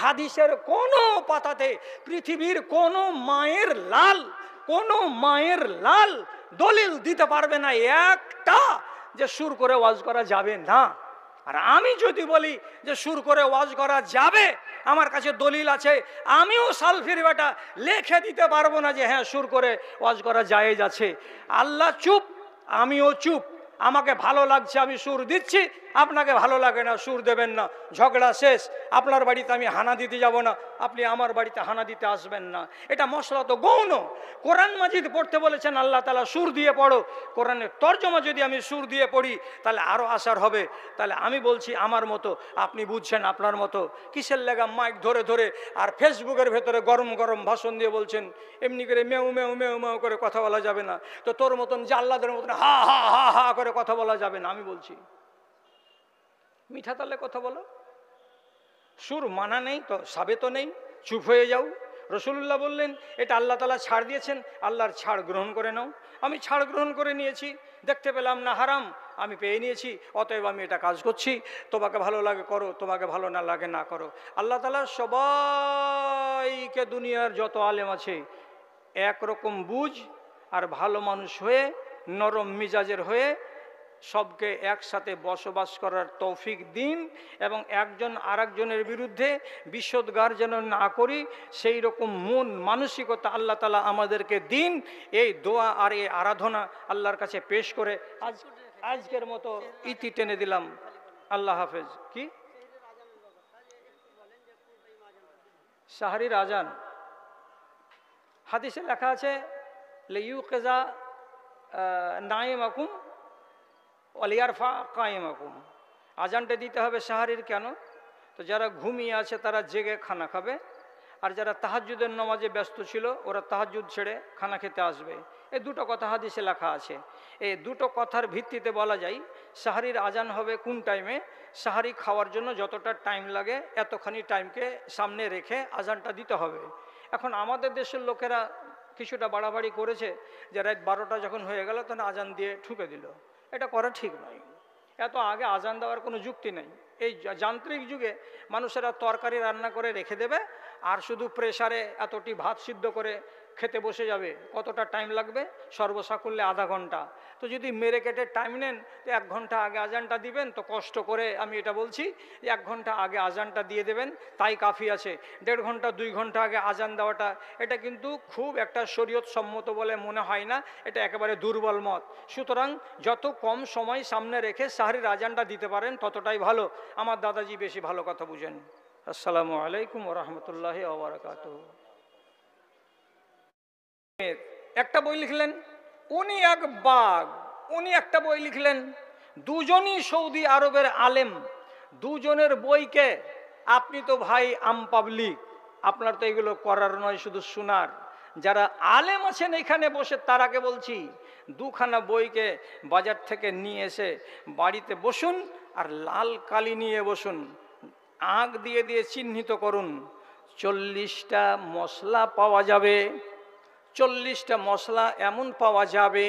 হাদিসের কোনো পাতাতে পৃথিবীর কোনো মায়ের লাল দলিল দিতে পারবে না একটা যে সুর করে ওয়াজ করা যাবে না। আর আমি যদি বলি যে সুর করে ওয়াজ করা যাবে, আমার কাছে দলিল আছে, আমিও সালফির বেটা লিখে দিতে পারবো না যে হ্যাঁ সুর করে ওয়াজ করা জায়েজ আছে। আল্লাহ চুপ, আমিও চুপ। আমাকে ভালো লাগছে আমি সুর দিচ্ছি, আপনাকে ভালো লাগে না সুর দেবেন না, ঝগড়া শেষ। আপনার বাড়িতে আমি হানা দিতে যাব না, আপনি আমার বাড়িতে হানা দিতে আসবেন না। এটা মশলা তো গৌণ। কোরআন মাজিদ পড়তে বলেছেন আল্লাহ তাআলা সুর দিয়ে পড়ো, কোরআনের তর্জমা যদি আমি সুর দিয়ে পড়ি তাহলে আরও আসার হবে। তাহলে আমি বলছি আমার মতো, আপনি বুঝছেন আপনার মতো। কিসের লেগা মাইক ধরে ধরে আর ফেসবুকের ভেতরে গরম গরম ভাষণ দিয়ে বলছেন এমনি করে মেউ মেউ মেউ মেউ করে কথা বলা যাবে না, তো তোর মতন জাল্লাদের মতন হা হা হা হা করে কথা বলা যাবে না। আমি বলছি মিঠা তালে কথা বলো, সুর মানা নেই তো সাবেত নেই, চুপ হয়ে যাও। রসুল্লাহ বললেন এটা আল্লাহ তাআলা ছাড় দিয়েছেন, আল্লাহর ছাড় গ্রহণ করে নাও। আমি ছাড় গ্রহণ করে নিয়েছি, দেখতে পেলাম না হারাম, আমি পেয়ে নিয়েছি, অতএব আমি এটা কাজ করছি। তোমাকে ভালো লাগে করো, তোমাকে ভালো না লাগে না করো। আল্লাহ তাআলা সবাইকে, দুনিয়ার যত আলেম আছে একরকম বুঝ আর ভালো মানুষ হয়ে নরম মিজাজের হয়ে সবকে একসাথে বসবাস করার তৌফিক দিন, এবং একজন আরেকজনের বিরুদ্ধে বিষোদ্গার যেন না করি সেই রকম মন মানসিকতা আল্লাহ তাআলা আমাদেরকে দিন। এই দোয়া আর এই আরাধনা আল্লাহর কাছে পেশ করে আজকের মতো ইতি টেনে দিলাম। আল্লাহ হাফেজ। কি সাহরির আজান? হাদিসে লেখা আছে লিইউকিযা নাইমাকুম ওয়ালিয়ারফা কায়েমাকুম। আজানটা দিতে হবে সাহারির। কেন? তো যারা ঘুমিয়ে আছে তারা জেগে খানা খাবে, আর যারা তাহাজ্জুদের নামাজে ব্যস্ত ছিল ওরা তাহাজ্জুদ ছেড়ে খানা খেতে আসবে। এই দুটো কথা হাদিসে লেখা আছে। এই দুটো কথার ভিত্তিতে বলা যায় সাহারির আজান হবে কোন টাইমে। সাহারি খাওয়ার জন্য যতটা টাইম লাগে এতখানি টাইমকে সামনে রেখে আজানটা দিতে হবে। এখন আমাদের দেশের লোকেরা কিছুটা বাড়াবাড়ি করেছে যে রাত 12টা যখন হয়ে গেল তখন আজান দিয়ে ঠুকে দিল। এটা করা ঠিক নয়। এত আগে আজান দেওয়ার কোনো যুক্তি নেই। এই যান্ত্রিক যুগে মানুষেরা তরকারি রান্না করে রেখে দেবে আর শুধু প্রেসারে এতটি ভাত সিদ্ধ করে খেতে বসে যাবে। কতটা টাইম লাগবে? সর্বসাকুল্যে আধা ঘন্টা। তো যদি মেরে কেটে টাইম নেন তো 1 ঘন্টা আগে আজানটা দিবেন। তো কষ্ট করে আমি এটা বলছি যে 1 ঘন্টা আগে আজানটা দিয়ে দেবেন, তাই কাফি আছে। 1.5 ঘন্টা 2 ঘন্টা আগে আজান দেওয়াটা এটা কিন্তু খুব একটা শরীয়ত সম্মত বলে মনে হয় না, এটা একেবারে দুর্বল মত। সুতরাং যত কম সময় সামনে রেখে সাহরির আজানটা দিতে পারেন ততটাই ভালো। আমার দাদাজি বেশি ভালো কথা বুঝেন। আসসালামু আলাইকুম ওয়া রাহমাতুল্লাহি ওয়া বারাকাতুহু। একটা বই লিখলেন, উনি এক বাঘ। উনি একটা বই লিখলেন, দুজনই সৌদি আরবের আলেম। দুজনের বইকে আপনি তো ভাই আম পাবলিক, আপনার তো এগুলো করার নয়, শুধু শোনার। যারা আলেম আছেন এখানে বসে তারাকে বলছি 2খানা বইকে বাজার থেকে নিয়ে এসে বাড়িতে বসুন আর লাল কালি নিয়ে বসুন, আঁক দিয়ে দিয়ে চিহ্নিত করুন। 40টা মশলা পাওয়া যাবে। 40টা মশলা এমন পাওয়া যাবে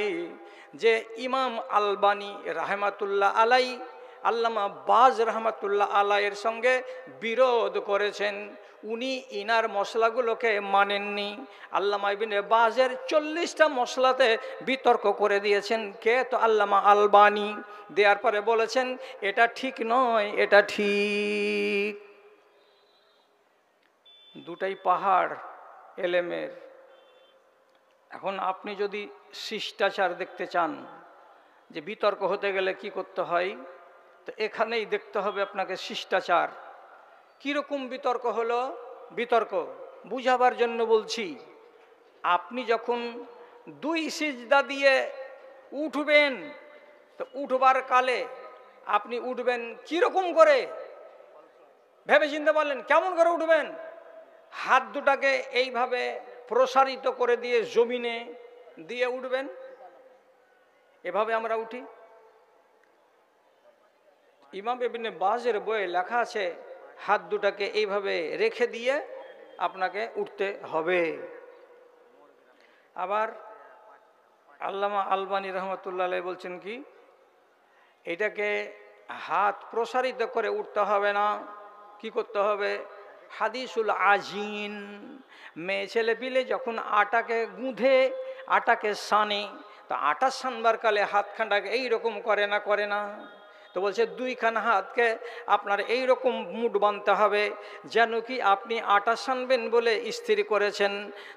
যে ইমাম আলবানী রাহমাতুল্লাহ আলাই, আল্লামা বাজ রহমাতুল্লাহ আলাইয়ের সঙ্গে বিরোধ করেছেন। উনি ইনার মশলাগুলোকে মানেননি। আল্লামা ইবনে বাজের 40টা মশলাতে বিতর্ক করে দিয়েছেন। কে? তো আল্লামা আলবানী। দেওয়ার পরে বলেছেন এটা ঠিক নয়, এটা ঠিক। দুটাই পাহাড় এলেমের। এখন আপনি যদি শিষ্টাচার দেখতে চান যে বিতর্ক হতে গেলে কি করতে হয়, তো এখানেই দেখতে হবে আপনাকে শিষ্টাচার। কীরকম বিতর্ক হলো? বিতর্ক বুঝাবার জন্য বলছি। আপনি যখন 2 সিজদা দিয়ে উঠবেন, তো উঠবার কালে আপনি উঠবেন কীরকম করে? ভেবে চিন্তে পারলেন কেমন করে উঠবেন? হাত দুটাকে এইভাবে প্রসারিত করে দিয়ে জমিনে দিয়ে উঠবেন। এভাবে আমরা উঠি। ইমাম ইবনে বাজের বইয়ে লেখা আছে হাত দুটাকে এইভাবে রেখে দিয়ে আপনাকে উঠতে হবে। আবার আল্লামা আলবানী রহমতুল্লাহ আলাইহি বলছেন কি, এটাকে হাত প্রসারিত করে উঠতে হবে না। কি করতে হবে? হাদিসুল আজিন, মেয়ে ছেলে পিলে যখন আটাকে গুঁধে আটাকে সানে, তো আটা সানবার কালে হাতখানটাকে এইরকম করে না, করে না? তো বলছে দুইখান হাতকে আপনার এইরকম মুঠ বাঁধতে হবে, যেন কি আপনি আটা সানবেন বলে স্থির করেছেন।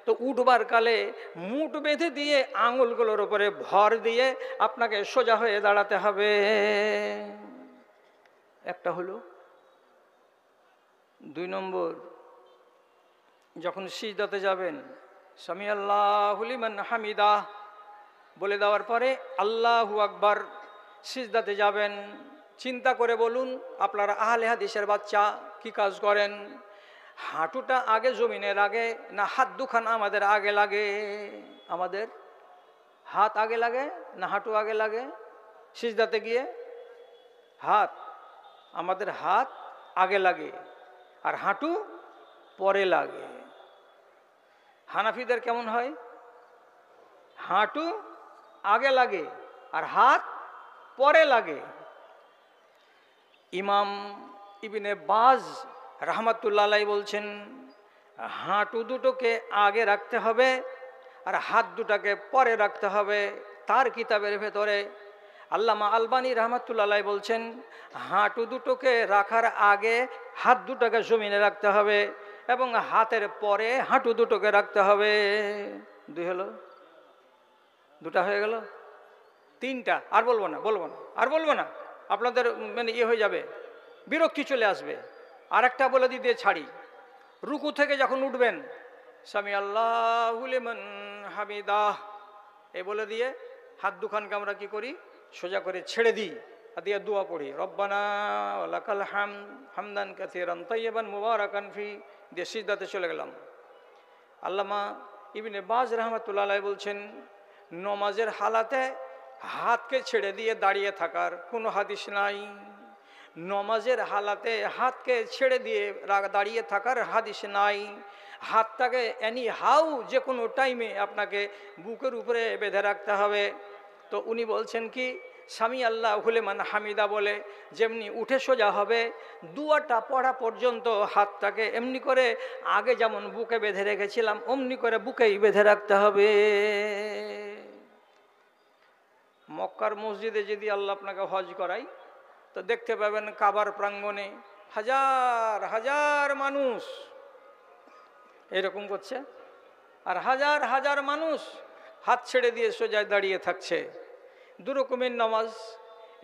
তো উঠবার কালে মুঠ বেঁধে দিয়ে আঙুলগুলোর উপরে ভর দিয়ে আপনাকে সোজা হয়ে দাঁড়াতে হবে। একটা হলো। 2 নম্বর, যখন সিজদাতে যাবেন, সামি আল্লাহু লিমান হামিদা বলে দেওয়ার পরে আল্লাহু আকবার, সিজদাতে যাবেন। চিন্তা করে বলুন, আপনারা আহলে হাদিসের বাচ্চা কি কাজ করেন? হাঁটুটা আগে জমিনের আগে না হাত দুখান আমাদের আগে লাগে? আমাদের হাত আগে লাগে না হাঁটু আগে লাগে? সিজদাতে গিয়ে হাত, আমাদের হাত আগে লাগে আর হাঁটু পরে লাগে। হানাফিদের কেমন হয়? হাঁটু আগে লাগে আর হাত পরে লাগে। ইমাম ইবনে বাজ রাহমাতুল্লাহ আলাইহি বলছেন হাঁটু দুটোকে আগে রাখতে হবে আর হাত দুটাকে পরে রাখতে হবে। তার কিতাবের ভেতরে আল্লামা আলবানী রাহমাতুল্লাহ আলাইহি বলছেন হাঁটু দুটোকে রাখার আগে হাত দুটোকে জমিনে রাখতে হবে এবং হাতের পরে হাঁটু দুটোকে রাখতে হবে। 2 হলো, 2টা হয়ে গেল। 3টা আর বলবো না, বলবো না, আর বলবো না, আপনাদের মানে হয়ে যাবে, বিরক্তি চলে আসবে। আর একটা বলে দিয়ে ছাড়ি, রুকু থেকে যখন উঠবেন সামি আল্লাহু লিমান হামিদাহ এই বলে দিয়ে হাত দুখানকে আমরা কি করি? সোজা করে ছেড়ে দিই আর দিয়ে দোয়া পড়ি, রব্বানা ওয়া লাকাল হামদ হামদান কাসীরান তাইয়িবান মুবারাকান ফি, দিয়ে সিজদাতে চলে গেলাম। আল্লামা ইবনে বাজ রাহমাতুল্লাহ আলাইহি বলছেন নমাজের হালাতে হাতকে ছেড়ে দিয়ে দাঁড়িয়ে থাকার কোনো হাদিস নাই। নমাজের হালাতে হাতকে ছেড়ে দিয়ে দাঁড়িয়ে থাকার হাদিস নাই। হাতটাকে এনি হাউ যে কোনো টাইমে আপনাকে বুকের উপরে বেঁধে রাখতে হবে। তো উনি বলছেন কি সামি আল্লাহু লিমান হামিদা বলে যেমনি উঠে সোজা হবে, দুয়াটা পড়া পর্যন্ত হাতটাকে এমনি করে আগে যেমন বুকে বেঁধে রেখেছিলাম অমনি করে বুকেই বেঁধে রাখতে হবে। মক্কার মসজিদে যদি আল্লাহ আপনাকে হজ করাই তো দেখতে পাবেন কাবার প্রাঙ্গণে হাজার হাজার মানুষ এরকম করছে আর হাজার হাজার মানুষ হাত ছেড়ে দিয়ে সোজা দাঁড়িয়ে থাকছে। 2 রকমের নামাজ।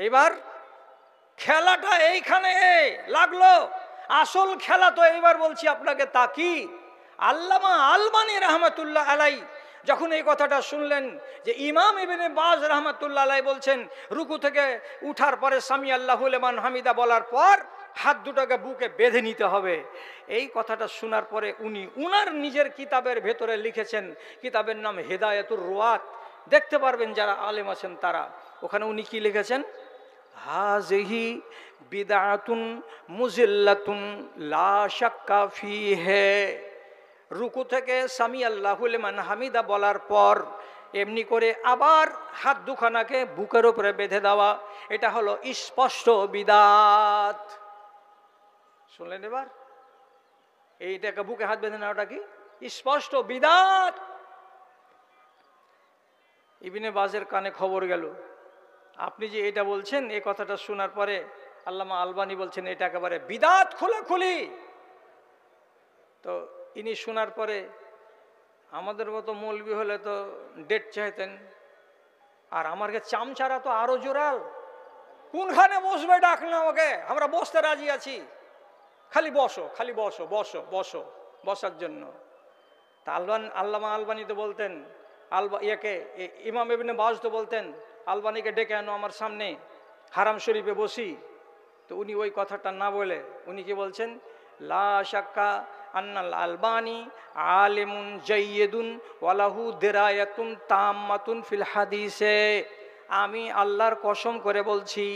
এবার খেলাটা এইখানে লাগলো, আসল খেলা তো এইবার বলছি আপনাকে তা কি? আল্লামা আলবানী রাহমাতুল্লাহ আলাইহি যখন এই কথাটা শুনলেন যে ইমাম ইবনে বাজ রাহমাতুল্লাহ আলাইহি বলছেন রুকু থেকে উঠার পরে সামি আল্লাহু লিমান হামিদা বলার পর হাত দুটোকে বুকে বেঁধে নিতে হবে, এই কথাটা শোনার পরে উনি উনার নিজের কিতাবের ভেতরে লিখেছেন, কিতাবের নাম হেদায়াতুর রুয়াত, দেখতে পারবেন যারা আলেম আছেন তারা। ওখানে উনি কি লিখেছেন? হাযিহি বিদআতুন মুজিল্লাতুন লা শাক্কা ফীহি। রুকু থেকে সামি আল্লাহু লিমান হামিদা বলার পর এমনি করে আবার হাত দুখানাকে বুকের উপরে বেঁধে দেওয়া, এটা হলো স্পষ্ট বিদআত। শুনলেন? এবার এইটাকে বুকে হাত বেঁধে নেওয়াটা কি স্পষ্ট বিদআত। ইবনে বাজের কানে খবর গেল, আপনি যে এটা বলছেন এই কথাটা শোনার পরে আল্লামা আলবানী বলছেন এটা একেবারে বিদআত খোলাখুলি। তো ইনি শোনার পরে আমাদের মতো মৌলবি হলে তো ডেট চাইতেন, আর আমার কাছে চামচারা তো আরো জোরাল, কোনখানে বসবে ডাকলে আমাকে, আমরা বসতে রাজি আছি, খালি বসো, খালি বসো, বসো বসো, বসার জন্য। তা আল্লামা আলবানী তো বলতেন, ইমাম ইবনে বাজ তো বলতেন আলবানীকে ডেকে আনো আমার সামনে, হারাম শরীফে বসি। তো উনি ওই কথাটা না বলে উনি কি বলছেন? লা শাক্কা আন্নাল আলবানী আলিমুন জাইয়্যিদুন ওয়ালাহু দিরায়াতুন তাম্মাতুন ফিল হাদিসে। আমি আল্লাহর কসম করে বলছি,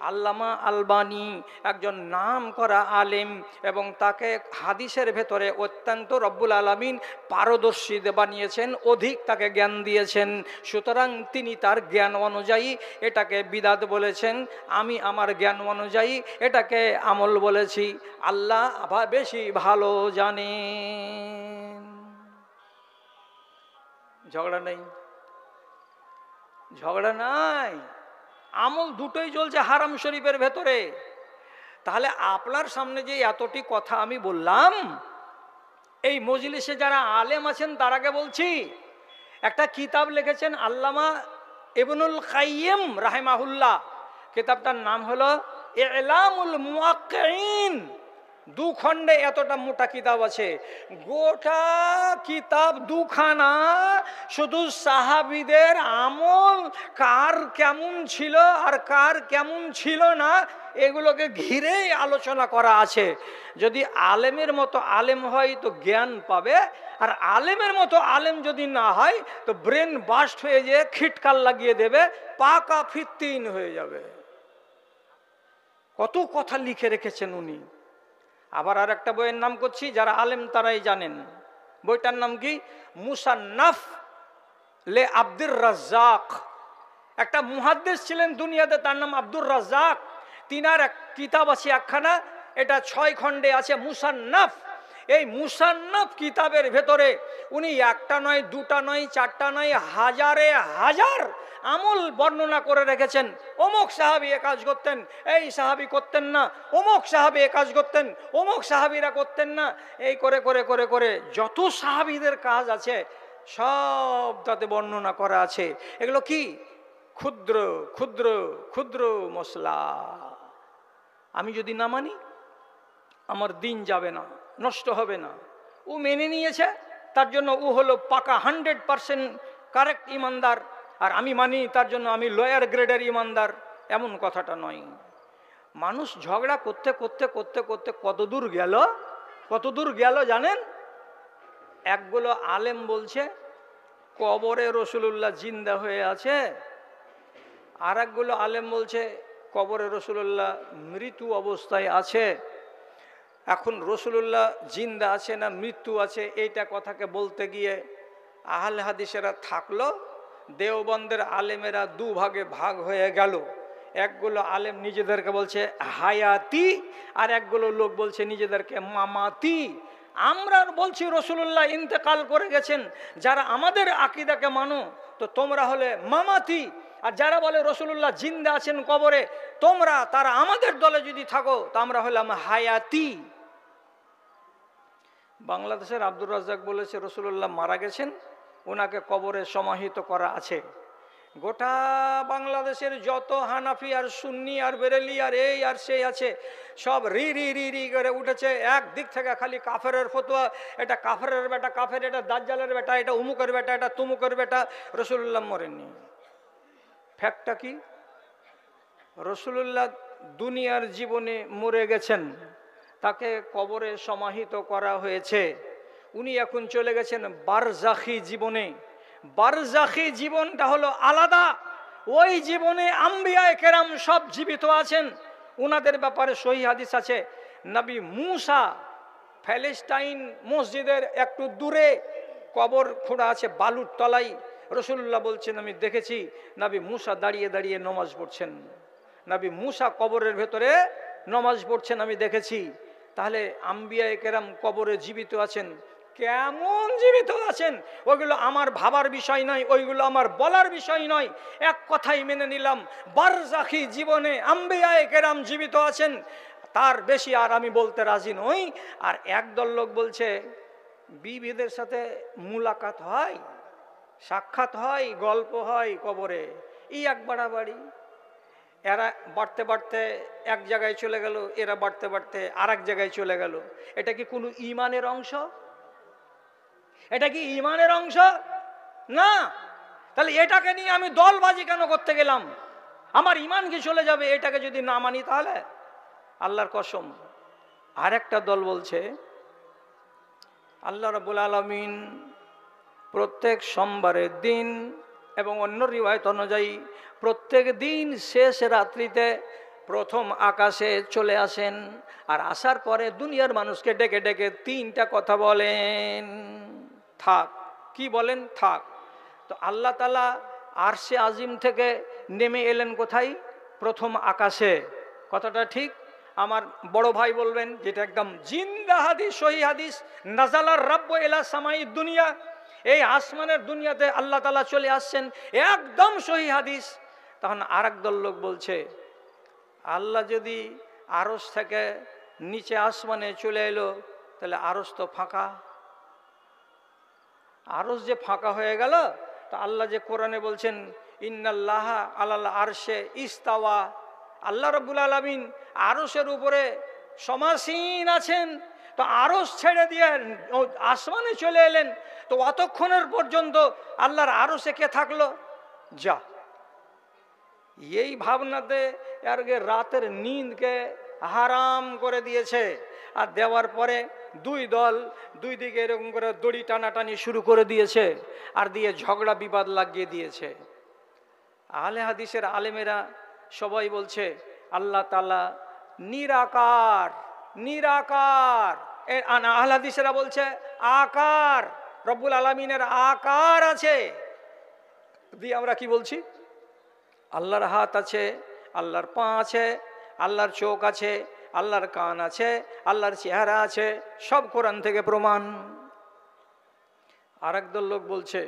আল্লামা আলবানী একজন নাম করা আলেম, এবং তাকে হাদিসের ভেতরে অত্যন্ত রব্বুল আলামিন পারদর্শী বানিয়েছেন, অধিক তাকে জ্ঞান দিয়েছেন। সুতরাং তিনি তার জ্ঞান অনুযায়ী এটাকে বিদাত বলেছেন, আমি আমার জ্ঞান অনুযায়ী এটাকে আমল বলেছি। আল্লাহ বেশি ভালো জানেন। ঝগড়া নেই, ঝগড়া নাই, আমল দুটোই চলছে হারাম শরীফের ভেতরে। তাহলে আপনার সামনে যে এতটি কথা আমি বললাম, এই মজলিসে যারা আলেম আছেন তার আগে বলছি, একটা কিতাব লিখেছেন আল্লামা ইবনুল কাইয়িম রাহিমাহুল্লাহ, কিতাবটার নাম হলো ইলামুল মুওয়াক্কিঈন। 2 খণ্ডে এতটা মোটা কিতাব আছে, গোটা কিতাব 2 খানা শুধু সাহাবীদের আমল কার কেমন ছিল আর কার কেমন ছিল না এগুলোকে ঘিরেই আলোচনা করা আছে। যদি আলেমের মতো আলেম হয় তো জ্ঞান পাবে, আর আলেমের মতো আলেম যদি না হয় তো ব্রেন বাস্ট হয়ে যেয়ে খিটকাল লাগিয়ে দেবে, পাকা ফিত্তিন হয়ে যাবে। কত কথা লিখে রেখেছেন উনি। আবার আর একটা বইয়ের নাম করছি, যারা আলেম তারাই জানেন, বইটার নাম কি? মুসান্নাফ লে আব্দুর রাজ্জাক। একটা মুহাদ্দিস ছিলেন দুনিয়াতে, তার নাম আব্দুর রাজ্জাক। তিনার এক কিতাব আছে একখানা, এটা 6 খণ্ডে আছে, মুসান্নাফ। এই মুসান্নাফ কিতাবের ভেতরে উনি একটা নয়, দুটা নয়, চারটা নয়, হাজারে হাজার আমল বর্ণনা করে রেখেছেন। অমুক সাহাবী এ কাজ করতেন, এই সাহাবী করতেন না, অমুক সাহাবী এ কাজ করতেন, অমুক সাহাবীরা করতেন না। এই করে করে করে করে যত সাহাবীদের কাজ আছে সব তাতে বর্ণনা করা আছে। এগুলো কি? ক্ষুদ্র ক্ষুদ্র ক্ষুদ্র মশলা। আমি যদি না মানি আমার দিন যাবে না, নষ্ট হবে না। ও মেনে নিয়েছে, তার জন্য ও হলো পাকা 100% কারেক্ট ইমানদার, আর আমি মানি তার জন্য আমি লোয়ার গ্রেডের ইমানদার, এমন কথাটা নয়। মানুষ ঝগড়া করতে করতে করতে করতে কতদূর গেল, কতদূর গেল জানেন? একগুলো আলেম বলছে কবরে রসুলুল্লাহ জিন্দা হয়ে আছে, আর একগুলো আলেম বলছে কবরে রসুলুল্লাহ মৃত্যু অবস্থায় আছে। এখন রসুলুল্লাহ জিন্দা আছে না মৃত্যু আছে এইটা কথাকে বলতে গিয়ে আহলে হাদিসেরা থাকলো, দেওবন্দের আলেমেরা 2 ভাগে ভাগ হয়ে গেল। একগুলো আলেম নিজেদেরকে বলছে হায়াতি, আর একগুলো লোক বলছে নিজেদেরকে মামাতি। আমরা বলছি রসুলুল্লাহ ইন্তেকাল করে গেছেন, যারা আমাদের আকীদাকে মানো তো তোমরা হলে মামাতি, আর যারা বলে রসুলুল্লাহ জিন্দা আছেন কবরে তারা আমাদের দলে যদি থাকো তো আমরা হলাম হায়াতি। বাংলাদেশের আব্দুর রাজ্জাক বলেছে রসুলুল্লাহ মারা গেছেন, ওনাকে কবরে সমাহিত করা আছে। গোটা বাংলাদেশের যত হানাফি আর সুন্নি আর বেরেলি আর এই আর সেই আছে, সব রি রি রি রি করে উঠেছে। একদিক থেকে খালি কাফেরের ফতোয়া, এটা কাফেরের বেটা কাফের, এটা দাজ্জালের বেটা, এটা উমুকের বেটা, এটা তুমুকের বেটা। রসুলুল্লাহ মরেননি। ফ্যাক্টটা কি? রসুলুল্লাহ দুনিয়ার জীবনে মরে গেছেন, তাকে কবরে সমাহিত করা হয়েছে। উনি এখন চলে গেছেন বারজাখি জীবনে। বারজাখি জীবনটা হলো আলাদা। ওই জীবনে আম্বিয়ায়ে কেরাম সব জীবিত আছেন, উনাদের ব্যাপারে সহিহ হাদিস আছে। নবী মূসা প্যালেস্টাইন মসজিদের একটু দূরে কবর খোঁড়া আছে বালুর তলায়। রসুল্লাহ বলছেন আমি দেখেছি নবী মূসা দাঁড়িয়ে দাঁড়িয়ে নমাজ পড়ছেন, নবী মূসা কবরের ভেতরে নমাজ পড়ছেন আমি দেখেছি। তাহলে আম্বিয়ায়ে কেরাম কবরে জীবিত আছেন, কেমন জীবিত আছেন ওইগুলো আমার ভাবার বিষয় নয়, ওইগুলো আমার বলার বিষয় নয়। এক কথাই মেনে নিলাম, বারজাখি জীবনে আম্বিয়ায়ে কেরাম জীবিত আছেন, তার বেশি আর আমি বলতে রাজি নই। আর একদল লোক বলছে বিবিদের সাথে মুলাকাত হয়, সাক্ষাৎ হয়, গল্প হয় কবরে। এক বাড়াবাড়ি। এরা বাড়তে বাড়তে এক জায়গায় চলে গেল, এরা বাড়তে বাড়তে আর এক জায়গায় চলে গেল। এটা কি কোনো ইমানের অংশ? এটা কি ইমানের অংশ? না। তাহলে এটাকে নিয়ে আমি দলবাজি কেন করতে গেলাম? আমার ইমান কি চলে যাবে এটাকে যদি না মানি? তাহলে আল্লাহর কসম। আর একটা দল বলছে আল্লাহ রাব্বুল আলামিন প্রত্যেক সোমবারের দিন এবং অন্য রিওয়ায়ত অনুযায়ী প্রত্যেক দিন শেষ রাত্রিতে প্রথম আকাশে চলে আসেন, আর আসার পরে দুনিয়ার মানুষকে ডেকে ডেকে তিনটা কথা বলেন, থাক। কি বলেন? থাক। তো আল্লাহ তাআলা আরশে আজিম থেকে নেমে এলেন কোথায়? প্রথম আকাশে। কথাটা ঠিক? আমার বড় ভাই বলবেন, যেটা একদম জিন্দা হাদিস, সহি হাদিস, নাজালার রাব্বু ইলা সামাই দুনিয়া, এই আসমানের দুনিয়াতে আল্লাহ তাআলা চলে আসছেন, একদম সহি হাদিস। তখন আরেক দল লোক বলছে, আল্লাহ যদি আরশ থেকে নিচে আসমানে চলে এলো, তাহলে আরশ তো ফাঁকা। আরশ যে ফাঁকা হয়ে গেল, তো আল্লাহ যে কোরআনে বলছেন ইন্নাল্লাহা আলাল আরশে ইস্তাওয়া, আল্লাহ রাব্বুল আলামিন আরশের উপরে সমাসীন আছেন, তো আরশ ছেড়ে দিয়ে আসমানে চলে এলেন, তো অতক্ষণের পর্যন্ত আল্লাহর আরশে কে থাকলো? যা, এই ভাবনাতে আগে রাতের নিন্দকে হারাম করে দিয়েছে। আর দেওয়ার পরে দুই দল দুই দিকে এরকম করে দড়ি টানাটানি শুরু করে দিয়েছে, আর দিয়ে ঝগড়া বিবাদ লাগিয়ে দিয়েছে। আহলে হাদিসের আলেমেরা সবাই বলছে আল্লাহ তাআলা নিরাকার, নিরাকার। আহলে হাদিসেরা বলছে আকার, রব্বুল আলামিনের আকার আছে। দিয়ে আমরা কি বলছি? আল্লাহর হাত আছে, আল্লাহর পা আছে, আল্লাহর চোখ আছে, আল্লাহর কান আছে, আল্লাহর চেহারা আছে, সব কোরআন থেকে প্রমাণ। আর একদল লোক বলছে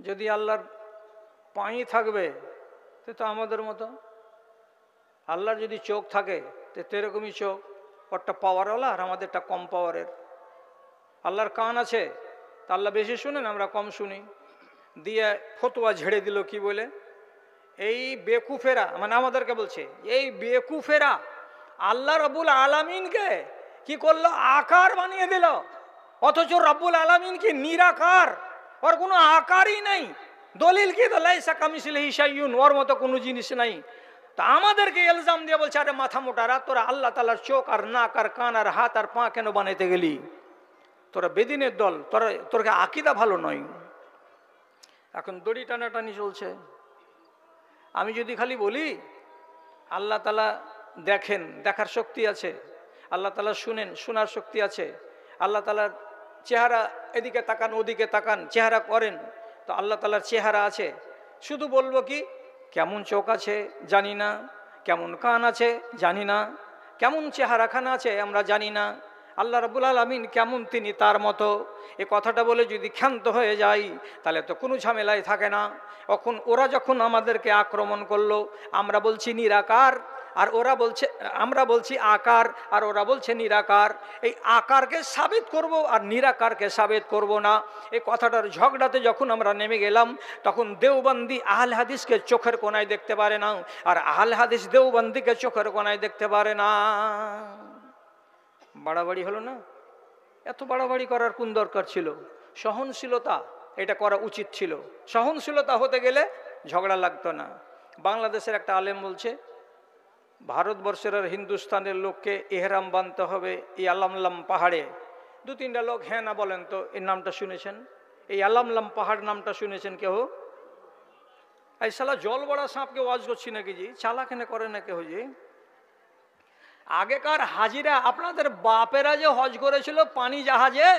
যদি আল্লাহর পাই থাকবে তো আমাদের মতো, আল্লাহর যদি চোখ থাকে তো এরকমই চোখ, ওরটা পাওয়ারওয়ালা আর আমাদেরটা কম পাওয়ারের। আল্লাহর কান আছে, তা আল্লাহ বেশি শুনেন, আমরা কম শুনি। দিয়ে ফতোয়া ঝেড়ে দিল কি বলে, এই বেকুফেরা, মানে আমাদেরকে বলছে এই বেকুফেরা আল্লাহ রাব্বুল আলামিনকে কি করলো? আকার বানিয়ে দিল। অথচ রাব্বুল আলামিন কি নিরাকার, ওর কোনো আকারই নেই। দলিল কি? লাইসা কামিসলিহি শাইউন, ওর মতো কোনো জিনিস নাই। তা আমাদেরকে ইলজাম দিয়ে বলছে আরে মাথা মোটারা, তোরা আল্লাহ তাআলার চোখ আর নাক আর কান আর হাত আর পা কেন বানাইতে গেলি? তোরা বেদিনের দল, তোর আকীদা ভালো নয়। এখন দড়ি টানাটানি চলছে। আমি যদি খালি বলি আল্লাহ তাআলা দেখেন, দেখার শক্তি আছে, আল্লাহ তাআলা শুনেন, শোনার শক্তি আছে, আল্লাহ তাআলার চেহারা এদিকে তাকান ওদিকে তাকান, চেহারা করেন, তো আল্লাহ তাআলার চেহারা আছে। শুধু বলবো কি কেমন চোখ আছে জানি না, কেমন কান আছে জানি না, কেমন চেহারাখানা আছে আমরা জানি না, আল্লাহ রাব্বুল আলামিন কেমন তিনি তার মতো, এ কথাটা বলে যদি ক্ষান্ত হয়ে যাই তাহলে তো কোনো ঝামেলাই থাকে না। এখন ওরা যখন আমাদেরকে আক্রমণ করলো, আমরা বলছি নিরাকার আর ওরা বলছে, আমরা বলছি আকার আর ওরা বলছে নিরাকার, এই আকারকে সাবিত করব আর নিরাকারকে সাবিত করব না, এই কথাটার ঝগড়াতে যখন আমরা নেমে গেলাম, তখন দেওবন্দি আহলে হাদিসকে চোখের কোনায় দেখতে পারে না, আর আহলে হাদিস দেওবন্দিকে চোখের কোনায় দেখতে পারে না। বাড়াবাড়ি হলো না? এত বাড়াবাড়ি করার কোন দরকার ছিল? সহনশীলতা, এটা করা উচিত ছিল। সহনশীলতা হতে গেলে ঝগড়া লাগতো না। বাংলাদেশের একটা আলেম বলছে ভারতবর্ষের আর হিন্দুস্তানের লোককে এহরাম বাঁধতে হবে এই আলামলাম পাহাড়ে। দু তিনটা লোক হ্যাঁ না বলেন তো, এই নামটা শুনেছেন? এই আলামলাম পাহাড় নামটা শুনেছেন কেউ? এই শালা জল বড়া সাপকে ওয়াজ করছি নাকি জি? চালাখানে করে না কেউ জি? আগেকার হাজিরা, আপনাদের বাপেরা যে হজ করেছিল পানি জাহাজে,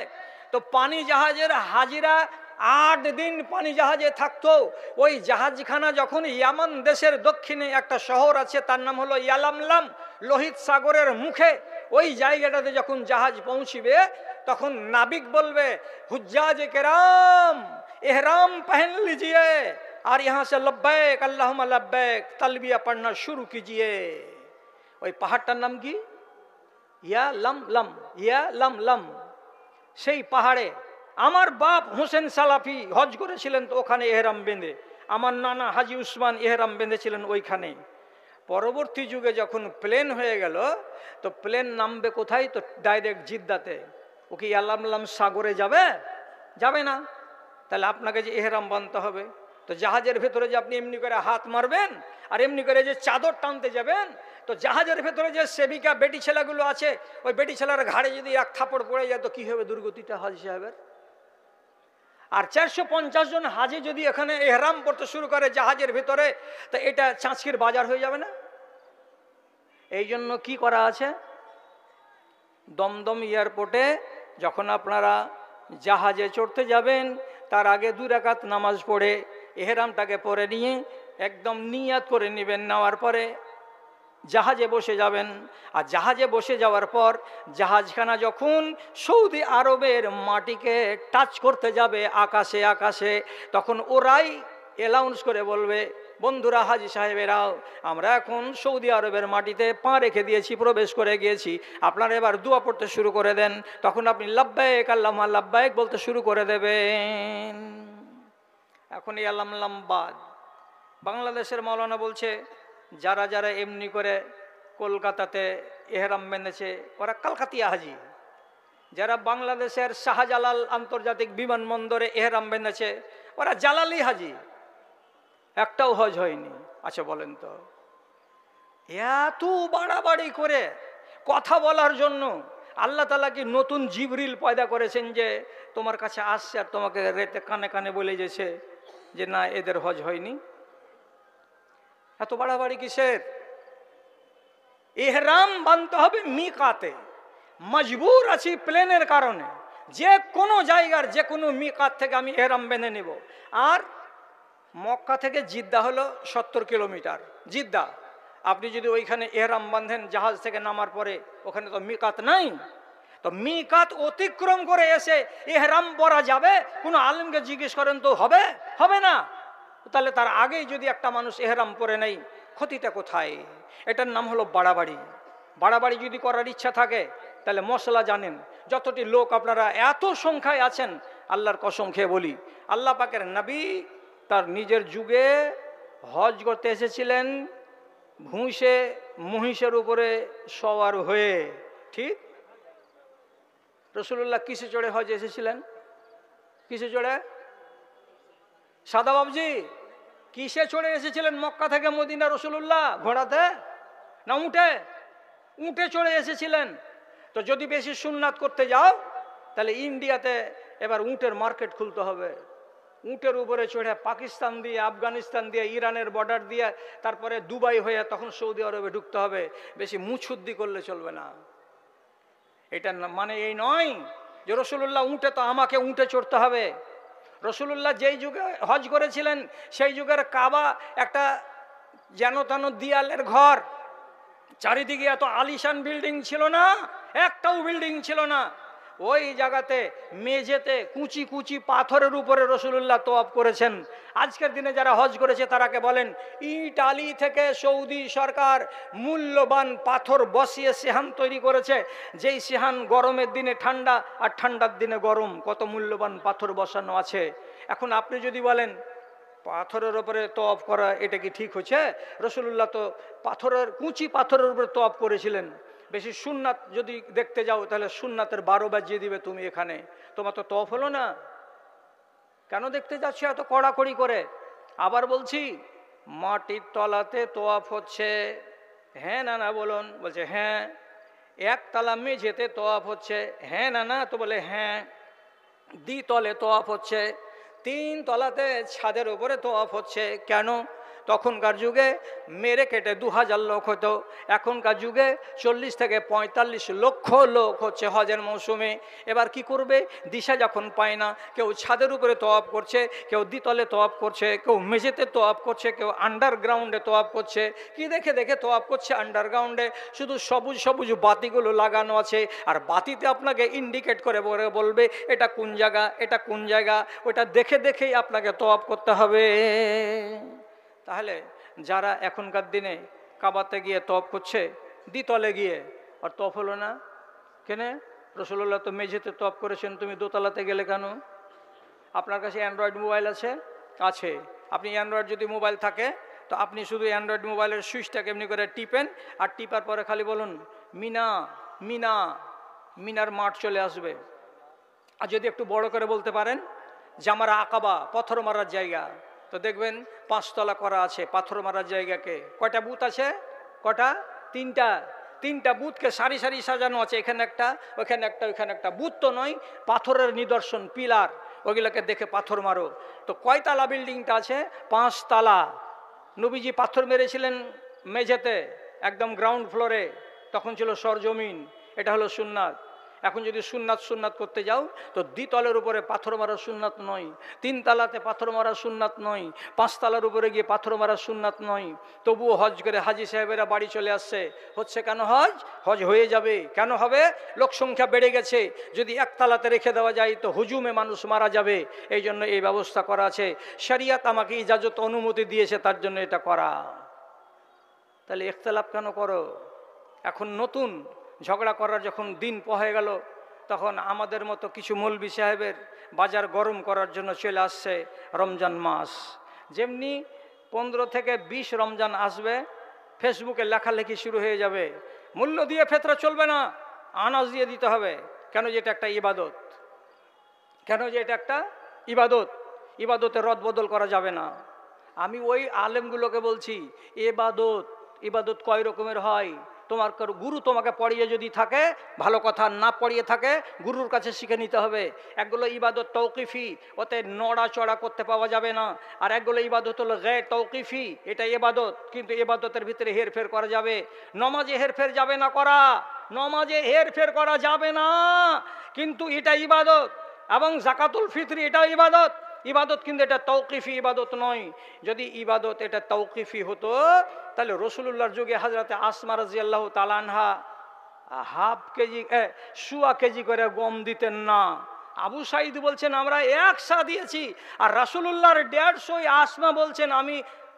তো পানি জাহাজের হাজিরা 8 দিন পানি জাহাজে থাকতো। ওই জাহাজখানা যখন ইয়ামান দেশের দক্ষিণে একটা শহর আছে তার নাম হলো ইয়ালামলাম, লোহিত সাগরের মুখে, ওই জায়গাটাতে যখন জাহাজ পৌঁছিবে তখন নাবিক বলবে হুজ্জাজ কেরাম এহরাম पहन लीजिए और यहाँ से लब्बैक अल्लाहुम्मा लब्बैक तलबिया पढ़ना शुरू कीजिए। ওই পাহাড়টার নাম কি? ইয়ালামলাম, ইয়ালামলাম। সেই পাহাড়ে আমার বাপ হোসেন সালাফি হজ করেছিলেন, তো ওখানে এহরাম বেঁধে, আমার নানা হাজি উসমান এহরাম বেঁধেছিলেন ওইখানে। পরবর্তী যুগে যখন প্লেন হয়ে গেল, তো প্লেন নামবে কোথায়? তো ডাইরেক্ট জিদ্দাতে। ও কি ইয়ালামলাম সাগরে যাবে? যাবে না। তাহলে আপনাকে যে এহরাম বাঁধতে হবে, তো জাহাজের ভেতরে যে আপনি এমনি করে হাত মারবেন আর এমনি করে যে চাদর টানতে যাবেন, তো জাহাজের ভেতরে যে সেবিকা বেটি ছেলেগুলো আছে, ওই বেটি ছেলের ঘাড়ে যদি এক থাপড় পড়ে যায় তো কি হবে দুর্গতিটা হাজি সাহেবের? আর 450 জন হাজি যদি এখানে এহরাম পড়তে শুরু করে জাহাজের ভিতরে, তা এটা চাঁচকির বাজার হয়ে যাবে না? এই জন্য কি করা আছে, দমদম এয়ারপোর্টে যখন আপনারা জাহাজে চড়তে যাবেন তার আগে 2 রাকাত নামাজ পড়ে এহরামটাকে পরে নিয়ে একদম নিয়াত করে নেবেন। নেওয়ার পরে জাহাজে বসে যাবেন। আর জাহাজে বসে যাওয়ার পর জাহাজখানা যখন সৌদি আরবের মাটিকে টাচ করতে যাবে আকাশে আকাশে, তখন ওরাই অ্যালাউন্স করে বলবে, বন্ধুরা হাজি সাহেবেরাও, আমরা এখন সৌদি আরবের মাটিতে পা রেখে দিয়েছি, প্রবেশ করে গিয়েছি, আপনারা এবার দোয়া পড়তে শুরু করে দেন। তখন আপনি লাব্বাইক আল্লাহুম্মা লাব্বাইক বলতে শুরু করে দেবেন। এখন এই আল্লাম বাদ বাংলাদেশের মাওলানা বলছে, যারা যারা এমনি করে কলকাতাতে এহরাম বেঁধেছে ওরা কলকাতিয়া হাজি, যারা বাংলাদেশের শাহজালাল আন্তর্জাতিক বিমানবন্দরে এহরাম বেঁধেছে ওরা জালালি হাজি, একটাও হজ হয়নি। আচ্ছা বলেন তো, এত বাড়াবাড়ি করে কথা বলার জন্য আল্লাহ তাআলা কি নতুন জিবরিল পয়দা করেছেন যে তোমার কাছে আসছে আর তোমাকে রেতে কানে কানে বলে গেছে যে না এদের হজ হয়নি? এত বাড়াবাড়ি কিসের? ইহরাম বাঁধতে হবে মিকাতে, মজবুর আছি প্লেনের কারণে, যে কোনো জায়গার যে কোনো মিকাত থেকে আমি ইহরাম বেঁধে নেব। আর মক্কা থেকে জিদ্দা হলো 70 কিলোমিটার। জিদ্দা আপনি যদি ওইখানে ইহরাম বাঁধেন জাহাজ থেকে নামার পরে, ওখানে তো মিকাত নাই, তো মিকাত অতিক্রম করে এসে ইহরাম পরা যাবে? কোনো আলেমকে জিজ্ঞেস করেন তো হবে? হবে না। তাহলে তার আগেই যদি একটা মানুষ এহরাম পরে নেই, ক্ষতিটা কোথায়? এটার নাম হলো বাড়াবাড়ি। বাড়াবাড়ি যদি করার ইচ্ছা থাকে তাহলে মশলা জানেন, যতটি লোক আপনারা এত সংখ্যায় আছেন, আল্লাহর কসম খেয়ে বলি, আল্লাহ পাকের নবী তার নিজের যুগে হজ করতে এসেছিলেন ভুঁইসে মহিষের উপরে সওয়ার হয়ে। ঠিক? রাসূলুল্লাহ কিসে চড়ে হজ এসেছিলেন? কিসে চড়ে? সাদা বাবজি কিসে চড়ে এসেছিলেন মক্কা থেকে মদিনা রাসূলুল্লাহ? ঘোড়াতে না উটে? উটে চড়ে এসেছিলেন। তো যদি বেশি সুন্নাত করতে যাও তাহলে ইন্ডিয়াতে এবার উটের মার্কেট খুলতে হবে। উটের উপরে চড়ে পাকিস্তান দিয়ে, আফগানিস্তান দিয়ে, ইরানের বর্ডার দিয়ে, তারপরে দুবাই হয়ে তখন সৌদি আরবে ঢুকতে হবে। বেশি মুছুদ্দি করলে চলবে না। এটা মানে এই নয় যে রাসূলুল্লাহ উটে তো আমাকে উটে চড়তে হবে। রাসূলুল্লাহ যেই যুগে হজ করেছিলেন সেই যুগের কাবা একটা যেন তেন দিয়ালের ঘর, চারিদিকে এত আলিশান বিল্ডিং ছিল না, একটাও বিল্ডিং ছিল না। ওই জায়গাতে মেঝেতে কুচি কুচি পাথরের উপরে রাসূলুল্লাহ তওয়াফ করেছেন। আজকের দিনে যারা হজ করেছে তারাকে বলেন ইটালি থেকে সৌদি সরকার মূল্যবান পাথর বসিয়ে সিহান তৈরি করেছে, যেই সিহান গরমের দিনে ঠান্ডা আর ঠান্ডার দিনে গরম, কত মূল্যবান পাথর বসানো আছে। এখন আপনি যদি বলেন পাথরের উপরে তওয়াফ করা এটা কি ঠিক হচ্ছে? রাসূলুল্লাহ তো পাথরের কুচি পাথরের উপরে তওয়াফ করেছিলেন। বেশি সুন্নাত যদি দেখতে যাও তাহলে সুন্নাতের 12 বাজিয়ে দিবে তুমি, এখানে তোমার তো তওয়াফ হলো না। কেন দেখতে যাচ্ছ এত কড়াকড়ি করে? আবার বলছি, মাটির তলাতে তওয়াফ হচ্ছে, হ্যাঁ না না বলুন। বলছে হ্যাঁ। একতলা মেঝেতে তওয়াফ হচ্ছে, হ্যাঁ না না? তো বলে হ্যাঁ। দ্বিতলে তওয়াফ হচ্ছে, 3 তলাতে ছাদের উপরে তওয়াফ হচ্ছে। কেন? তখনকার যুগে মেরে কেটে 2000 লোক হতো, এখনকার যুগে 40 থেকে 45 লক্ষ লোক হচ্ছে হজের মৌসুমে। এবার কি করবে? দিশা যখন পায় না, কেউ ছাদের উপরে তওয়াফ করছে, কেউ দ্বিতলে তওয়াফ করছে, কেউ মেঝেতে তওয়াফ করছে, কেউ আন্ডারগ্রাউন্ডে তওয়াফ করছে। কি দেখে দেখে তওয়াফ করছে? আন্ডারগ্রাউন্ডে শুধু সবুজ সবুজ বাতিগুলো লাগানো আছে, আর বাতিতে আপনাকে ইন্ডিকেট করে বলবে এটা কোন জায়গা, এটা কোন জায়গা, ওটা দেখে দেখেই আপনাকে তওয়াফ করতে হবে। তাহলে যারা এখনকার দিনে কাবাতে গিয়ে তওয়াফ করছে দ্বিতলে গিয়ে, আর তওয়াফ হলো না কেন? রাসূলুল্লাহ তো মেঝেতে তওয়াফ করেছেন, তুমি দোতলাতে গেলে কেন? আপনার কাছে অ্যান্ড্রয়েড মোবাইল আছে? আছে। আপনি অ্যান্ড্রয়েড যদি মোবাইল থাকে তো আপনি শুধু অ্যান্ড্রয়েড মোবাইলের সুইচটাকে এমনি করে টিপেন, আর টিপার পরে খালি বলুন মিনা মিনা, মিনার মাঠ চলে আসবে। আর যদি একটু বড় করে বলতে পারেন জামারা আকাবা, পাথর মারার জায়গা, তো দেখবেন 5 তলা করা আছে পাথর মারার জায়গাকে। কয়টা বুথ আছে? কটা? 3টা। তিনটা বুথকে সারি সারি সাজানো আছে, এখানে একটা, ওখানে একটা, ওখানে একটা। বুথ তো নয়, পাথরের নিদর্শন, পিলার, ওগুলোকে দেখে পাথর মারো। তো কয়তালা বিল্ডিংটা আছে? 5 তালা। নবীজি পাথর মেরেছিলেন মেঝেতে, একদম গ্রাউন্ড ফ্লোরে, তখন ছিল সরজমিন। এটা হলো সুন্নাত। এখন যদি সুন্নাত করতে যাও তো দ্বিতলের উপরে পাথর মারা সুন্নাত নয়, 3 তালাতে পাথর মারা সুন্নাত নয়, 5 তালার উপরে গিয়ে পাথর মারা সুন্নাত নয়। তবুও হজ করে হাজি সাহেবেরা বাড়ি চলে আসছে। হচ্ছে কেন হজ? হজ হয়ে যাবে। কেন হবে? লোক সংখ্যা বেড়ে গেছে, যদি 1 তালাতে রেখে দেওয়া যায় তো হুজুমে মানুষ মারা যাবে, এই জন্য এই ব্যবস্থা করা আছে। শরিয়ত আমাকে ইজাজত, অনুমতি দিয়েছে, তার জন্য এটা করা। তাহলে ইখতিলাফ কেন করো? এখন নতুন ঝগড়া করার যখন দিন হয়ে গেল, তখন আমাদের মতো কিছু মৌলবি সাহেবের বাজার গরম করার জন্য চলে আসছে রমজান মাস। যেমনি 15 থেকে 20 রমজান আসবে, ফেসবুকে লেখালেখি শুরু হয়ে যাবে, মূল্য দিয়ে ফেতরা চলবে না, আনাজ দিয়ে দিতে হবে। কেন? যে এটা একটা ইবাদত। কেন? যে এটা একটা ইবাদত। ইবাদতের রদবদল করা যাবে না। আমি ওই আলেমগুলোকে বলছি, ইবাদত কয় রকমের হয়? তোমার গুরু তোমাকে পড়িয়ে যদি থাকে ভালো কথা, না পড়িয়ে থাকে গুরুর কাছে শিখে নিতে হবে। একগুলো ইবাদত তৌকিফি, ওতে নড়াচড়া করতে পাওয়া যাবে না। আর একগুলো ইবাদত হলো গায়র তৌকিফি, এটা ইবাদত, কিন্তু ইবাদতের ভিতরে হেরফের করা যাবে। নমাজে হেরফের যাবে না করা, নমাজে হেরফের করা যাবে না, কিন্তু এটা ইবাদত। এবং জাকাতুল ফিতরি, এটা ইবাদত। ইবাদত, কিন্তু এটা তৌকিফি ইবাদত নয়। যদি ইবাদত এটা তৌকিফি হতো তাহলে রসুলুল্লাহর যুগে হযরতে আসমা রাদিয়াল্লাহু তাআলা আনহা হাফ কেজি, 1.25 কেজি করে গম দিতেন না। আবু সাঈদ বলছেন আমরা 1 দিয়েছি, আর রাসূলুল্লাহর 150, আসমা বলছেন আমি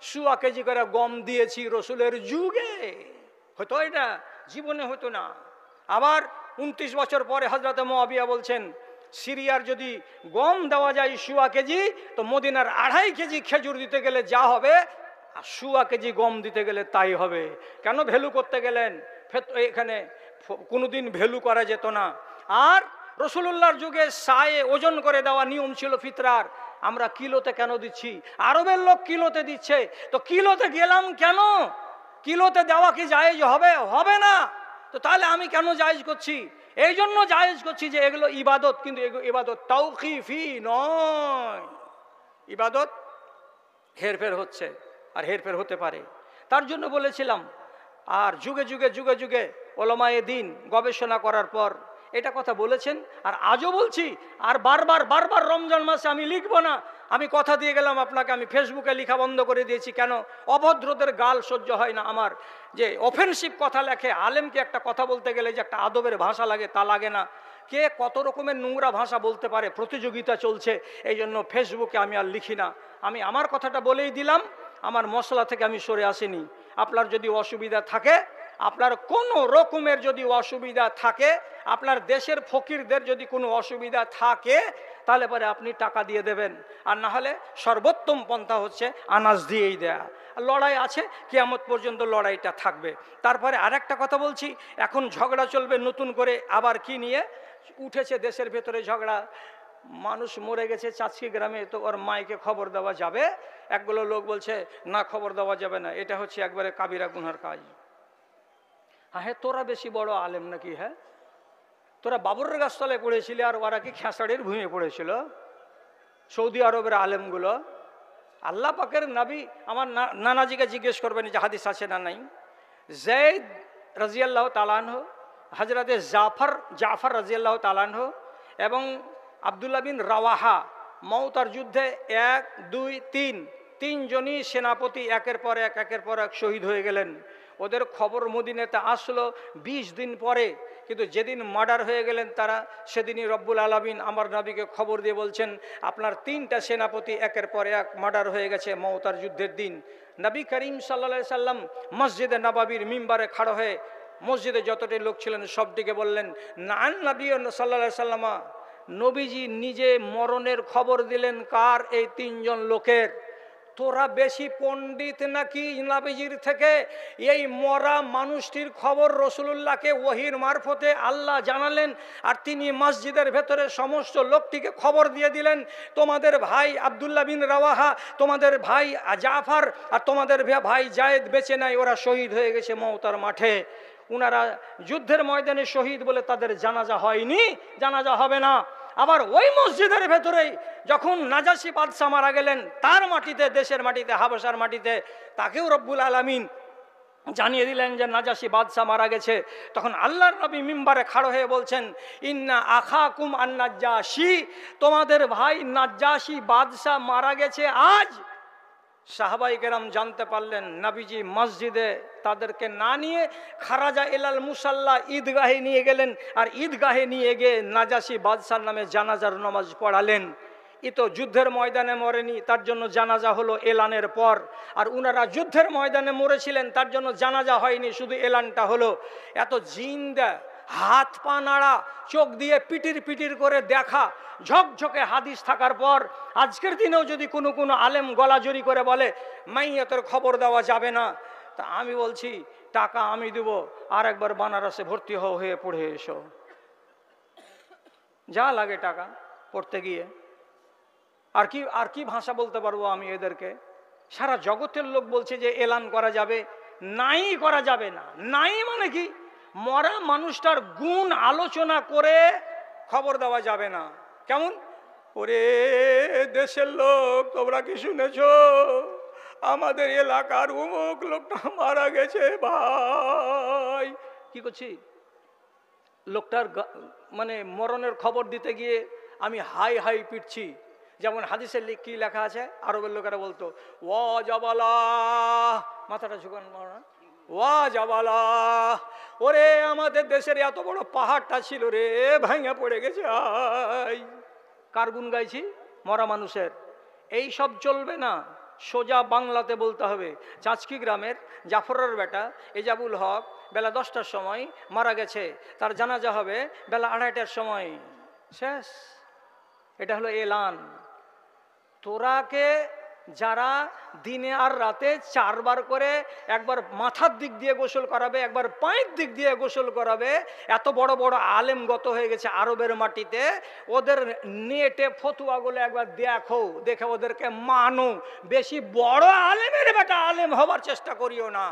1.25 কেজি করে গম দিয়েছি রসুলের যুগে। হতো এটা? জীবনে হতো না। আবার 29 বছর পরে হযরতে মুআবিয়া বলছেন সিরিয়ার যদি গম দেওয়া যায় 1.25 কেজি, তো মদিনার 2.5 কেজি খেজুর দিতে গেলে যা হবে, আর 1.25 কেজি গম দিতে গেলে তাই হবে। কেন? ভ্যালু করতে গেলেন। এখানে কোনোদিন ভ্যালু করা যেত না। আর রসুলুল্লাহর যুগে সায়ে ওজন করে দেওয়া নিয়ম ছিল ফিতরার। আমরা কিলোতে কেন দিচ্ছি? আরবের লোক কিলোতে দিচ্ছে, তো কিলোতে গেলাম কেন? কিলোতে দেওয়া কি জায়েজ হবে? হবে না। তো তাহলে আমি কেন জায়েজ করছি? এই জন্য জায়েজ করছি যে এগুলো ইবাদত, কিন্তু ইবাদত তৌকিফি নয়। ইবাদত হেরফের হচ্ছে, আর হেরফের হতে পারে। তার জন্য বলেছিলাম, আর যুগে যুগে যুগে যুগে ওলামায়ে দ্বীন গবেষণা করার পর এটা কথা বলেছেন, আর আজও বলছি। আর বারবার বারবার রমজান মাসে আমি লিখবো না। আমি কথা দিয়ে গেলাম আপনাকে, আমি ফেসবুকে লেখা বন্ধ করে দিয়েছি। কেন? অভদ্রদের গাল সহ্য হয় না আমার। যে অফেন্সিভ কথা লেখে, আলেমকে একটা কথা বলতে গেলে যে একটা আদবের ভাষা লাগে, তা লাগে না। কে কত রকমের নোংরা ভাষা বলতে পারে, প্রতিযোগিতা চলছে। এই জন্য ফেসবুকে আমি আর লিখি না। আমি আমার কথাটা বলেই দিলাম, আমার মশলা থেকে আমি সরে আসিনি। আপনার যদি অসুবিধা থাকে, আপনার কোনো রকমের যদি অসুবিধা থাকে, আপনার দেশের ফকিরদের যদি কোনো অসুবিধা থাকে, তাহলে পরে আপনি টাকা দিয়ে দেবেন। আর না হলে সর্বোত্তম পন্থা হচ্ছে আনাজ দিয়েই দেয়া। লড়াই আছে, কিয়ামত পর্যন্ত লড়াইটা থাকবে। তারপরে আরেকটা কথা বলছি, এখন ঝগড়া চলবে নতুন করে। আবার কি নিয়ে উঠেছে দেশের ভেতরে ঝগড়া? মানুষ মরে গেছে চাচকি গ্রামে, তো ওর মাইকে খবর দেওয়া যাবে? একগুলো লোক বলছে না, খবর দেওয়া যাবে না, এটা হচ্ছে একবারে কাবিরা গুনহার কাজ। হ্যাঁ, তোরা বেশি বড় আলেম নাকি? হ্যাঁ, তোরা বাবরের গাছতলায় পড়েছিলি, আর ওরা কি খেসাড়ির ভূমিয়ে পড়েছিল? সৌদি আরবের আলেমগুলো। আল্লাহ পাকের নবী, আমার নানাজিকে জিজ্ঞেস করবেন যে হাদিস আছে না নাই। জৈদ রাদিয়াল্লাহু তাআলা আনহু, হযরতে জাফর রাদিয়াল্লাহু তাআলা আনহু এবং আব্দুল্লাহ বিন রাওয়াহা মওতার যুদ্ধে 1, 2, 3 তিনজনই সেনাপতি একের পর এক শহীদ হয়ে গেলেন। ওদের খবর মদিনাতে আসলো 20 দিন পরে, কিন্তু যেদিন মার্ডার হয়ে গেলেন তারা, সেদিনই রব্বুল আলামিন আমার নবীকে খবর দিয়ে বলছেন আপনার 3টা সেনাপতি একের পর এক মার্ডার হয়ে গেছে মওতার যুদ্ধের দিন। নবী করিম সাল্লাল্লাহু আলাইহি সাল্লাম মসজিদে নববীর মিম্বারে খাড়া হয়ে মসজিদে যতটি লোক ছিলেন সবদিকে বললেন নান নবী সাল্লাল্লাহু আলাইহি সাল্লাম, নবীজি নিজে মরণের খবর দিলেন কার? এই 3 জন লোকের। তোরা বেশি পণ্ডিত নাকি নবীজির থেকে? এই মরা মানুষটির খবর রসুলুল্লাহকে ওহির মারফতে আল্লাহ জানালেন, আর তিনি মসজিদের ভেতরে সমস্ত লোকটিকে খবর দিয়ে দিলেন তোমাদের ভাই আব্দুল্লাহ বিন রাওয়াহা, তোমাদের ভাই জাফর আর তোমাদের ভাই জায়েদ বেঁচে নাই, ওরা শহীদ হয়ে গেছে মওতার মাঠে। উনারা যুদ্ধের ময়দানে শহীদ বলে তাদের জানাজা হয়নি, জানাজা হবে না। আবার ওই মসজিদের ভেতরেই যখন নাজাসি বাদশাহ মারা গেলেন, তার মাটিতে, দেশের মাটিতে, হাবশার মাটিতে, তাকেও রব্বুল আলামিন জানিয়ে দিলেন যে নাজাসি বাদশাহ মারা গেছে। তখন আল্লাহর নবী মিম্বারে খাড়ো হয়ে বলছেন, ইন্না আখাকুম আন-নাজ্জাশী, তোমাদের ভাই নাজ্জাশী বাদশাহ মারা গেছে আজ। সাহাবাই কেরাম জানতে পারলেন নবীজি মসজিদে তাদেরকে না নিয়ে খারাজা এলাল মুসাল্লা, ঈদগাহে নিয়ে গেলেন, আর ঈদগাহে নিয়ে গিয়ে নাজাসি বাদশার নামে জানাজার নামাজ পড়ালেন। ই তো যুদ্ধের ময়দানে মরেনি, তার জন্য জানাজা হলো এলানের পর। আর উনারা যুদ্ধের ময়দানে মরেছিলেন, তার জন্য জানাজা হয়নি, শুধু এলানটা হলো। এত জিন্দা, হাত পা নাড়া, চোখ দিয়ে পিটির পিটির করে দেখা, ঝকঝকে হাদিস থাকার পর আজকের দিনেও যদি কোনো কোনো আলেম গলাজড়ি করে বলে মাইয়াতের খবর দেওয়া যাবে না, তা আমি বলছি টাকা আমি দেব, আর একবার বানারসে ভর্তি হয়ে পড়ে এসো, যা লাগে টাকা পড়তে গিয়ে। আর কি ভাষা বলতে পারবো আমি এদেরকে? সারা জগতের লোক বলছে যে এলান করা যাবে, নাই করা যাবে না। নাই মানে কি? মরা মানুষটার গুণ আলোচনা করে খবর দেওয়া যাবে না। কেমন? ওরে দেশের লোক, তোমরা কি শুনেছ আমাদের এলাকার অমুক লোকটা মারা গেছে ভাই? কি করছি? লোকটার মানে মরণের খবর দিতে গিয়ে আমি হাই হাই পিটছি। যেমন হাদিসের কি লেখা আছে, আরবের লোকেরা বলতো ওয়া জাবালা, মাথাটা ঝুঁকান, ওয়া জাবালা, ওরে আমাদের দেশের এত বড় পাহাড়টা ছিল রে, ভাঙা পড়ে গেছে। কার গুণ গাইছি? মরা মানুষের। এই সব চলবে না, সোজা বাংলাতে বলতে হবে। চাঁচকি গ্রামের জাফরের বেটা এজাবুল হক বেলা 10টার সময় মারা গেছে, তার জানাজা হবে বেলা 2:30টার সময়, শেষ। এটা হলো এলান। তোরাকে যারা দিনে আর রাতে 4 বার করে, একবার মাথার দিক দিয়ে গোসল করাবে, একবার পায়ের দিক দিয়ে গোসল করাবে, এত বড় বড় আলেম গত হয়ে গেছে আরবের মাটিতে, ওদের নেটে ফতুয়াগুলো একবার দেখো, দেখে ওদেরকে মানো। বেশি বড় আলেমের বেটা আলেম হবার চেষ্টা করিও না,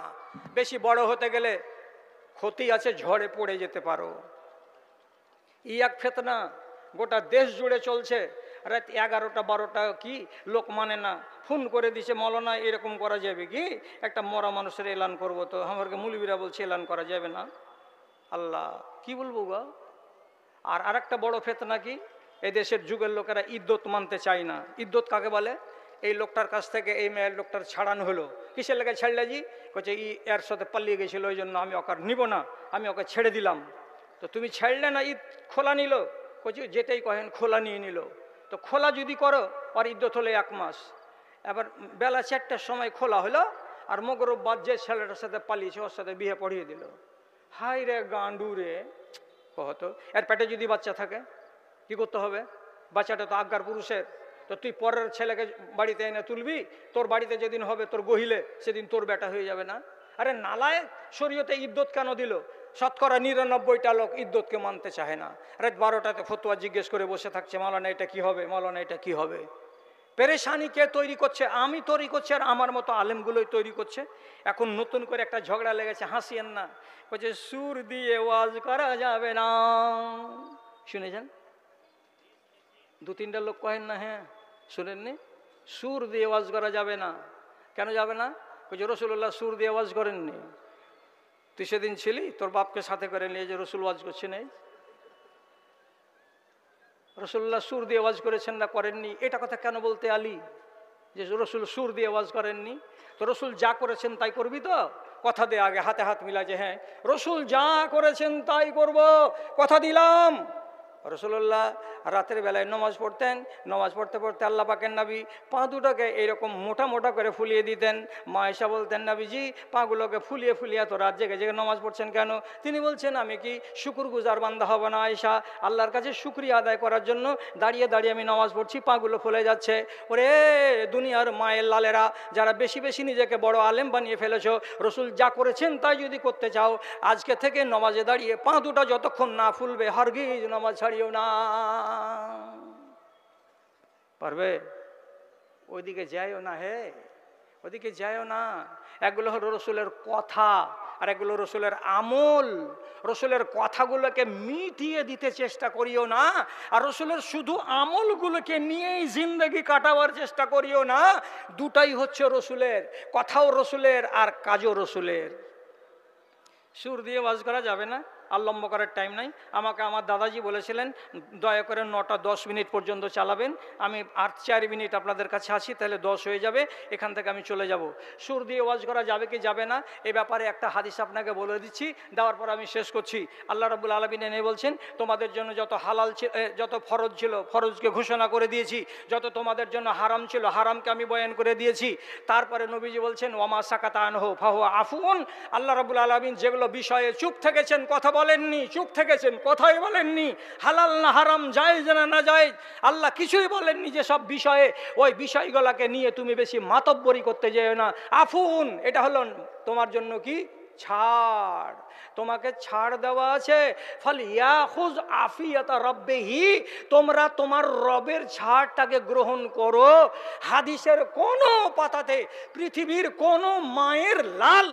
বেশি বড় হতে গেলে ক্ষতি আছে, ঝড়ে পড়ে যেতে পারো। এক ফেতনা গোটা দেশ জুড়ে চলছে। রাত 11টা 12টা কি লোক মানে না, ফোন করে দিছে, মৌলানা এরকম করা যাবে কি, একটা মরা মানুষের এলান করবো, তো আমাকে মুলবিরা বলছে এলান করা যাবে না। আল্লাহ কি বলবো গো। আর আরেকটা বড় ফেতনা কি, এই দেশের যুগের লোকেরা ইদ্যত মানতে চায় না। ইদ্যত কাকে বলে? এই লোকটার কাছ থেকে এই মেয়ের লোকটার ছাড়ানো হলো, কিসের লেগে ছাড়লে জি? বলছে এর সাথে পালিয়ে গেছিল, ওই জন্য আমি ওকে নিব না, আমি ওকে ছেড়ে দিলাম। তো তুমি ছাড়লে না, ঈদ খোলা নিল, বলছি যেটাই কহেন খোলা নিয়ে নিল। তো খোলা যদি করো, আর ইদ্যত হলে 1 মাস। এবার বেলা 4টার সময় খোলা হলো, আর মগরব বাদ যে ছেলেটার সাথে পালিয়েছে ওর সাথে বিয়ে পড়িয়ে দিল। হাই রে গান্ডু রে, কহতো এর পেটে যদি বাচ্চা থাকে কি করতে হবে? বাচ্চাটা তো আজ্ঞার পুরুষের, তো তুই পরের ছেলেকে বাড়িতে এনে তুলবি, তোর বাড়িতে যেদিন হবে তোর গহিলে, সেদিন তোর বেটা হয়ে যাবে না? আরে নালায়েক, শরীয়তে ইদ্যত কেন দিল? শতকরা 99টা লোক ইদ্যতকে মানতে চায় না। রাত 12টাতে ফতোয়া জিজ্ঞেস করে বসে থাকছে, মাওলানা এটা কি হবে, মাওলানা এটা কি হবে। পেরেশানি কে তৈরি করছে? আমি তৈরি করছি, আর আমার মতো আলেমগুলোই তৈরি করছে। এখন নতুন করে একটা ঝগড়া লেগেছে, হাসিয়েন না, বলছে সুর দিয়ে ওয়াজ করা যাবে না। শুনেছেন? 2-3টা লোক কহেন না, হ্যাঁ শুনেননি? সুর দিয়ে ওয়াজ করা যাবে না। কেন যাবে না? বলছে রাসূলুল্লাহ সুর দিয়ে ওয়াজ করেননি। তুই সেদিন ছিলি, তোর বাপকে সাথে করে নিয়ে যে রসুল ওয়াজ করছে নেই? রসুল্লাহ সুর দিয়ে ওয়াজ করেছেন না করেননি, এটা কথা কেন বলতে আলী যে রসুল সুর দিয়ে ওয়াজ করেননি? তো রসুল যা করেছেন তাই করবি তো? কথা দে আগে, হাতে হাত মিলা যে হ্যাঁ রসুল যা করেছেন তাই করব, কথা দিলাম। রসুল্লাহ রাতের বেলায় নমাজ পড়তেন, নমাজ পড়তে পড়তে আল্লাহ পাকের নবী পা দুটোকে এইরকম মোটা মোটা করে ফুলিয়ে দিতেন। মা এসা বলতেন, নবীজি পাগুলোকে ফুলিয়ে ফুলিয়ে তো রাত জেগে জেগে নমাজ পড়ছেন কেন? তিনি বলছেন, আমি কি শুকুরগুজার বান্দা হব না আয়েশা? আল্লাহর কাছে শুকরিয়া আদায় করার জন্য দাঁড়িয়ে দাঁড়িয়ে আমি নমাজ পড়ছি, পাগুলো ফুলে যাচ্ছে। ওরে দুনিয়ার মায়ের লালেরা, যারা বেশি বেশি নিজেকে বড় আলেম বানিয়ে ফেলেছো, রসুল যা করেছেন তাই যদি করতে চাও, আজকে থেকে নমাজে দাঁড়িয়ে পা দুটা যতক্ষণ না ফুলবে হারগিজ নমাজ ছাড়িও না। পারবে? ওইদিকে যাইও না, হে ওদিকে যাইও না। এগুলো হলো রসুলের কথা, আর এগুলো রসুলের আমল। রসুলের কথাগুলোকে মিটিয়ে দিতে চেষ্টা করিও না, আর রসুলের শুধু আমলগুলোকে নিয়েই জিন্দগি কাটাবার চেষ্টা করিও না। দুটাই হচ্ছে রসুলের, কথাও রসুলের আর কাজও রসুলের। সুর দিয়ে ওয়াজ করা যাবে না, আর লম্বা করার টাইম নাই। আমাকে আমার দাদাজি বলেছিলেন দয়া করে 9টা 10 মিনিট পর্যন্ত চালাবেন। আমি আর 4 মিনিট আপনাদের কাছে আছি, তাহলে 10 হয়ে যাবে, এখান থেকে আমি চলে যাব। সুর দিয়ে ওয়াজ করা যাবে কি যাবে না এ ব্যাপারে একটা হাদিস আপনাকে বলে দিচ্ছি, দেওয়ার পর আমি শেষ করছি। আল্লাহ রাব্বুল আলামিন এনে বলছেন, তোমাদের জন্য যত হালাল যত ফরজ ছিল ফরজকে ঘোষণা করে দিয়েছি, যত তোমাদের জন্য হারাম ছিল হারামকে আমি বয়ান করে দিয়েছি। তারপরে নবীজি বলছেন ওয়ামা সাকাতা আনহু ফাহুয়া আফুন। আল্লাহ রাব্বুল আলামিন যেগুলো বিষয়ে চুপ থেকেছেন, কথা বলেননি, চুপ থেকেছেন, কথাই বলেননি, হালাল না হারাম, জায়েজ না না জায়েজ, আল্লাহ কিছুই বলেননি যে সব বিষয়ে, ওই বিষয়গুলোকে নিয়ে তুমি বেশি মাতব্বরি করতে যেও না। আফুন এটা হলো তোমার জন্য কি ছাড়, তোমাকে ছাড় দেওয়া আছে। ফালিয়াখুজ আফিয়াতা রাব্বিহি, তোমরা তোমার রবের ছাড়টাকে গ্রহণ করো। হাদিসের কোন পাতাতে পৃথিবীর কোন মায়ের লাল